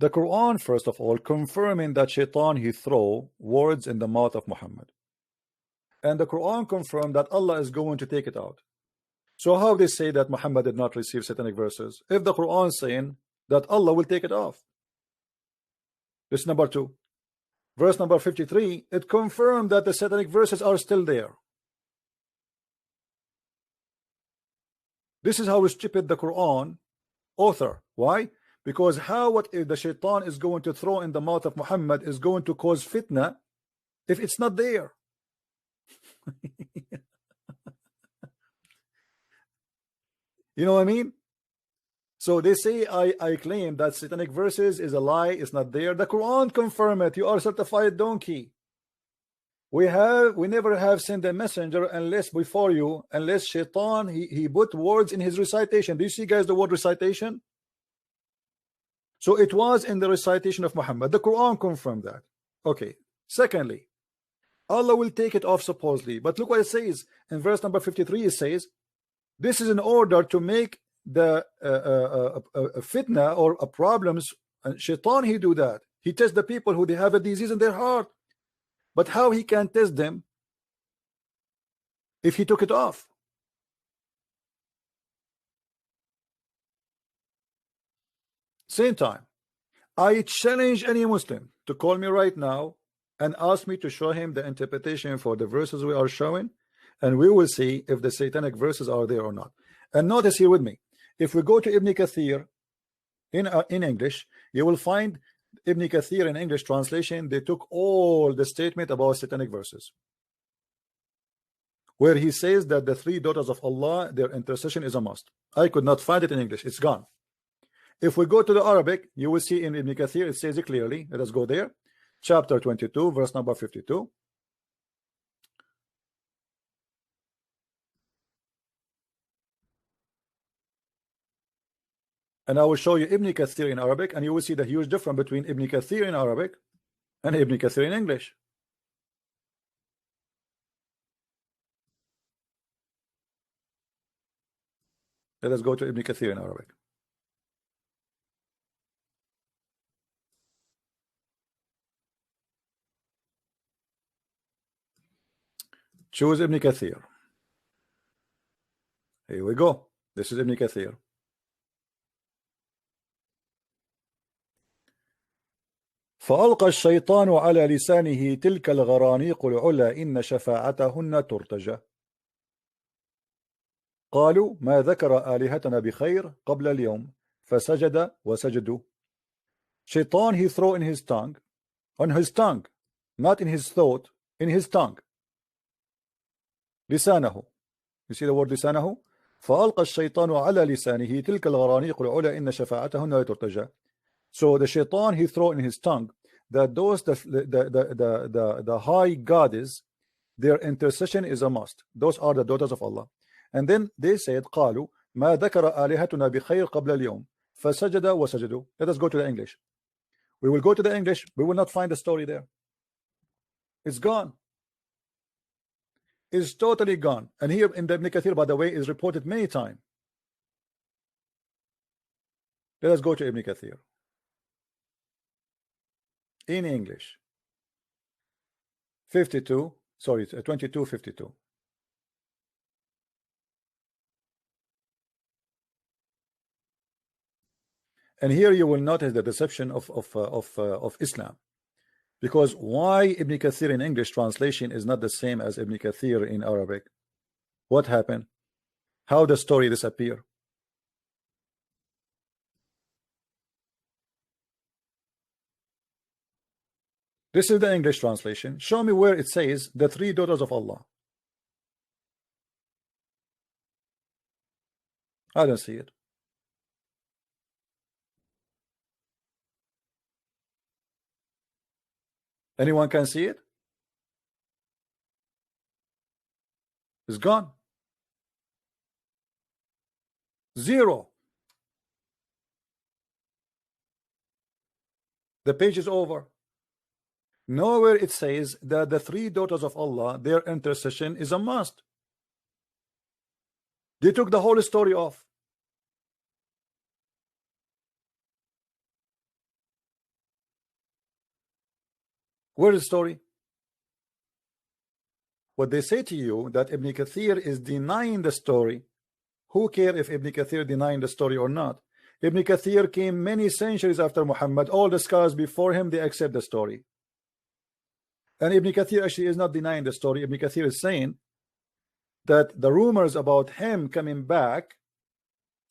The Quran, first of all, confirming that Shaitan, he throw words in the mouth of Muhammad. And the Quran confirmed that Allah is going to take it out. So how they say that Muhammad did not receive satanic verses if the Quran is saying that Allah will take it off? This number 2. Verse number 53, it confirmed that the satanic verses are still there. This is how stupid the Quran author. Why? Because what if the Shaitan is going to throw in the mouth of Muhammad is going to cause fitna if it's not there? You know what I mean? So they say I claim that satanic verses is a lie, it's not there. The Quran confirm it. You are certified donkey. We never have sent a messenger unless Shaitan he put words in his recitation. Do you see, guys, the word recitation? So it was in the recitation of Muhammad. The Quran confirmed that. Okay. Secondly, Allah will take it off supposedly, but look what it says in verse number 53. It says this is in order to make the fitna or problems, and Shaitan he do that. He tests the people who they have a disease in their heart. But how he can test them if he took it off? Same time, I challenge any Muslim to call me right now and ask me to show him the interpretation for the verses we are showing, and we will see if the satanic verses are there or not. And notice here with me, if we go to Ibn Kathir in English, you will find Ibn Kathir in English translation, they took all the statement about satanic verses, where he says that the 3 daughters of Allah, their intercession is a must. I could not find it in English. It's gone. If we go to the Arabic, you will see in Ibn Kathir, it says it clearly. Let us go there. Chapter 22, verse number 52. And I will show you Ibn Kathir in Arabic, and you will see the huge difference between Ibn Kathir in Arabic and Ibn Kathir in English. Let us go to Ibn Kathir in Arabic. Choose Ibn Kathir. Here we go. This is Ibn Kathir. فألقى الشيطان على لسانه تلك الغرانيق العلا إن شفاعتهن ترتجى قالوا ما ذكر آلهتنا بخير قبل اليوم فسجد وسجدوا. Shaitan he throw in his tongue, on his tongue, not in his thought, in his tongue. لسانه. You see the word لسانه? فألقى الشيطان على لسانه تلك الغرانيق العلا إن شفاعتهن ترتجى. So the Shaitan he throw in his tongue that those the high goddess, their intercession is a must. Those are the daughters of Allah. And then they said قالوا ما ذكر آلهتنا بخير قبل اليوم فسجد وسجدوا. Let us go to the English. We will go to the English. We will not find the story there. It's gone. It's totally gone. And here in the Ibn Kathir, by the way, is reported many times. Let us go to Ibn Kathir in English. 22:52. And here you will notice the deception of Islam, because why Ibn Kathir in English translation is not the same as Ibn Kathir in Arabic? What happened? How the story disappear? This is the English translation. Show me where it says the 3 daughters of Allah. I don't see it. Anyone can see it? It's gone. 0. The page is over. Nowhere it says that the 3 daughters of Allah, their intercession is a must. They took the whole story off. Where is the story? What they say to you that Ibn Kathir is denying the story. Who care if Ibn Kathir denying the story or not? Ibn Kathir came many centuries after Muhammad. All the scholars before him, they accept the story. And Ibn Kathir actually is not denying the story. Ibn Kathir is saying that the rumors about him coming back,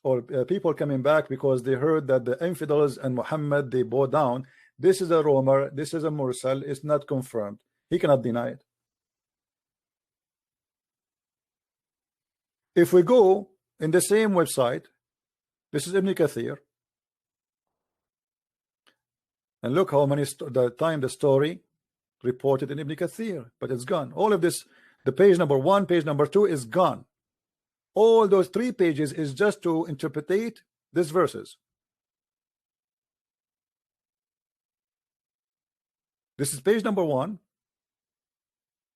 or people coming back because they heard that the infidels and Muhammad, they bow down. This is a rumor. This is a mursal. It's not confirmed. He cannot deny it. If we go in the same website, this is Ibn Kathir, and look how many the time the story reported in Ibn Kathir, but it's gone. All of this, the page number 1, page number 2 is gone. All those 3 pages is just to interpret these verses. This is page number 1,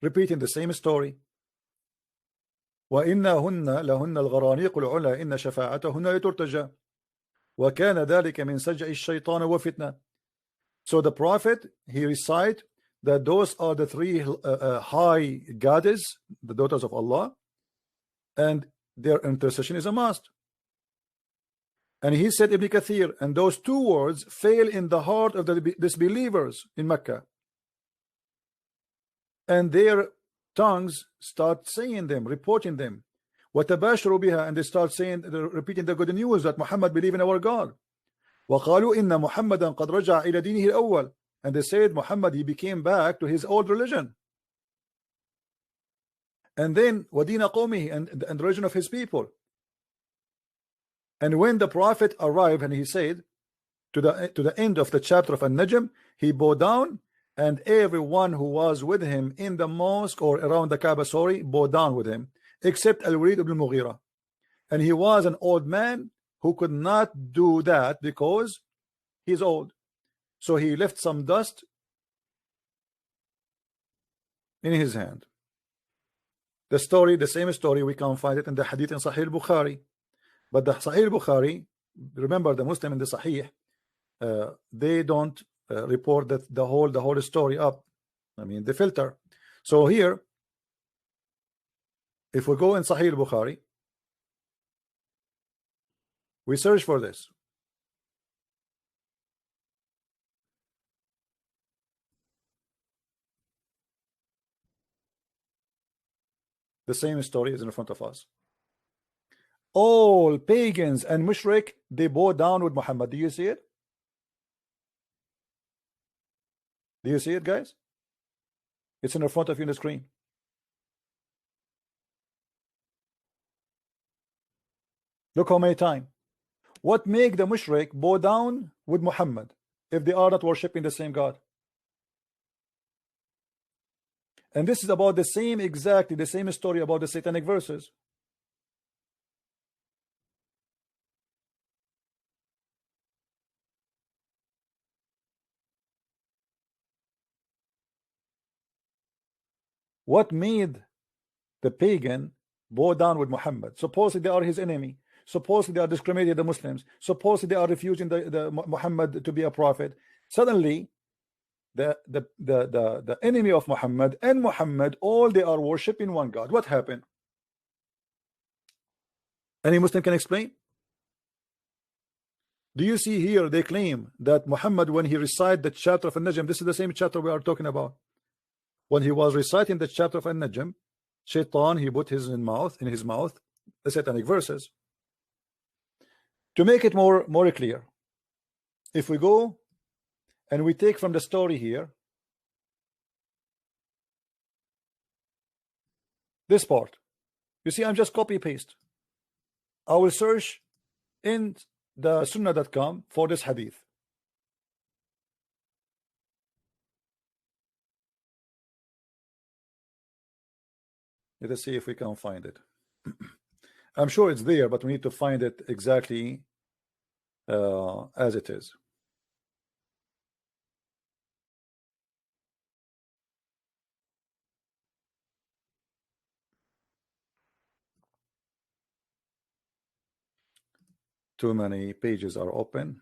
repeating the same story. وإنهن لهن الغرانيق العلا إن شفاعتهن لترتجى وكان ذلك من سجع الشيطان وفتنة. So the prophet, he recite that those are the 3 high goddess, the daughters of Allah, and their intercession is a must. And he said, Ibn Kathir, and those 2 words fail in the heart of the disbelievers in Mecca, and their tongues start saying them, reporting them. وَتَبَاشَرُوا بِهَا, and they start saying, repeating the good news that Muhammad believe in our God. وَقَالُوا إِنَّ مُحَمَّدًا قَدْ رَجَعَ إِلَى دِينِهِ الْأَوَّلِ, and they said Muhammad, he became back to his old religion. And then وَدِينَ قَوْمِهِ, and the religion of his people. And when the prophet arrived and he said to the end of the chapter of An-Najm, he bowed down, and everyone who was with him in the mosque or around the Kaaba, sorry, bowed down with him, except Al-Walid ibn Mughira. And he was an old man who could not do that because he's old. So he left some dust in his hand. The story, the same story, we can find it in the hadith in Sahih Bukhari. But the Sahih Bukhari, remember the Muslim in the Sahih, they don't report that the whole story up. I mean, the filter. So here, if we go in Sahih Bukhari, we search for this. The same story is in front of us. All pagans and mushrik, they bow down with Muhammad. Do you see it? Do you see it, guys? It's in front of you on the screen. Look how many times. What make the mushrik bow down with Muhammad if they are not worshiping the same God? And this is about the same, exactly the same story about the satanic verses. What made the pagan bow down with Muhammad? Supposedly they are his enemy. Supposedly they are discriminating the Muslims. Supposedly they are refusing the Muhammad to be a prophet. Suddenly, the enemy of Muhammad and Muhammad, all they are worshiping one God. What happened? Any Muslim can explain? Do you see here they claim that Muhammad, when he recited the chapter of An-Najm, this is the same chapter we are talking about. When he was reciting the chapter of An-Najm, Shaitan, he put his mouth the satanic verses. To make it more clear, if we go and we take from the story here this part, you see, I'm just copy paste. I will search in the sunnah.com for this hadith. Let us see if we can find it. I'm sure it's there, but we need to find it exactly as it is. Too many pages are open.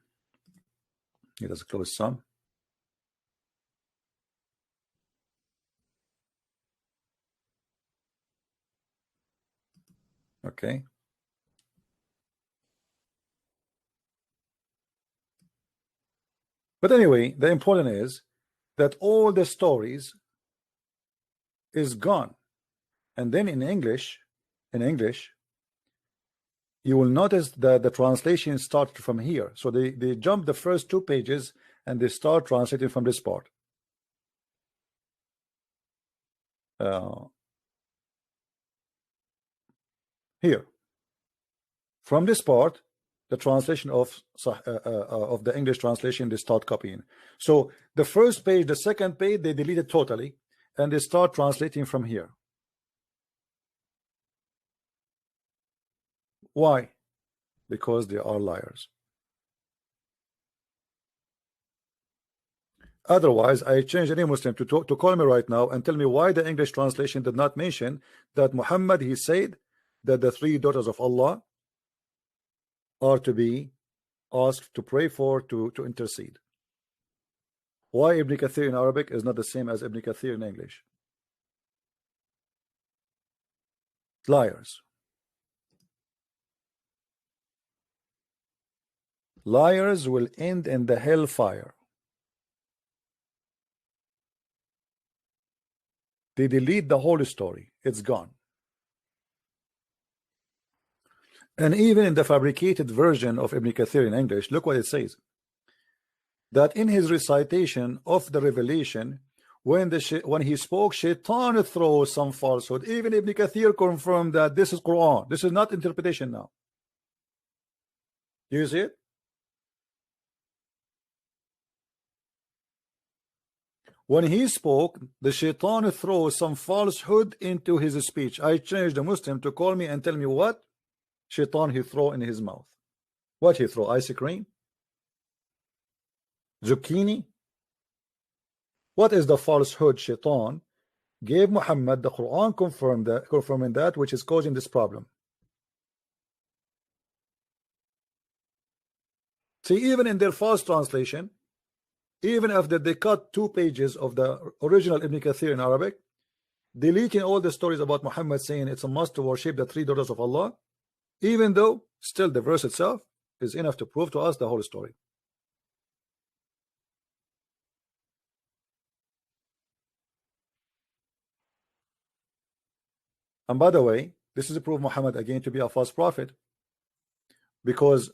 Let us close some. Okay. But anyway, the important is that all the stories is gone. And then in English, you will notice that the translation starts from here. So they jump the first 2 pages and they start translating from this part. Here. From this part, the translation of the English translation, they start copying. So the first page, the second page, they delete it totally, and they start translating from here. Why? Because they are liars. Otherwise, I change any Muslim to call me right now and tell me why the English translation did not mention that Muhammad, he said that the 3 daughters of Allah are to be asked to pray for, to intercede. Why Ibn Kathir in Arabic is not the same as Ibn Kathir in English? Liars. Liars will end in the hellfire. They delete the whole story. It's gone. And even in the fabricated version of Ibn Kathir in English, look what it says. That in his recitation of the revelation, when he spoke, Shaitan throws some falsehood. Even Ibn Kathir confirmed that this is Quran. This is not interpretation now. Do you see it? When he spoke, the Shaitan throws some falsehood into his speech. I changed the Muslim to call me and tell me what Shaitan he throw in his mouth. What he throw? Ice cream? Zucchini? What is the falsehood Shaitan gave Muhammad? The Quran confirming that which is causing this problem. See, even in their false translation, even after they cut 2 pages of the original Ibn Kathir in Arabic, deleting all the stories about Muhammad saying it's a must to worship the 3 daughters of Allah, even though still the verse itself is enough to prove to us the whole story. And by the way, this is to prove Muhammad again to be a false prophet, because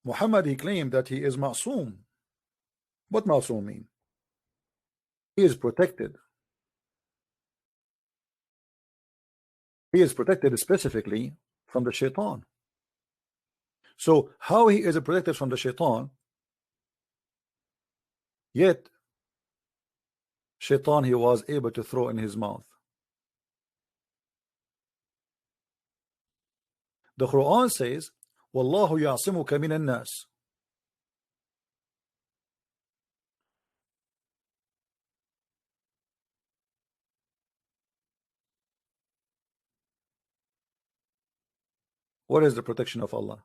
Muhammad, he claimed that he is ma'soom. What ma'soom mean? He is protected. He is protected specifically from the Shaitan. So how he is protected from the Shaitan, yet Shaitan he was able to throw in his mouth? The Quran says, Wallahu ya'simuka minan nas. What is the protection of Allah?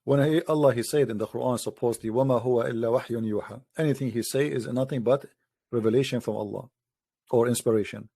When Allah he said in the Quran supposedly, وَمَا هُوَ إِلَّا وَحْيٌ يُوحَى, anything he say is nothing but revelation from Allah or inspiration.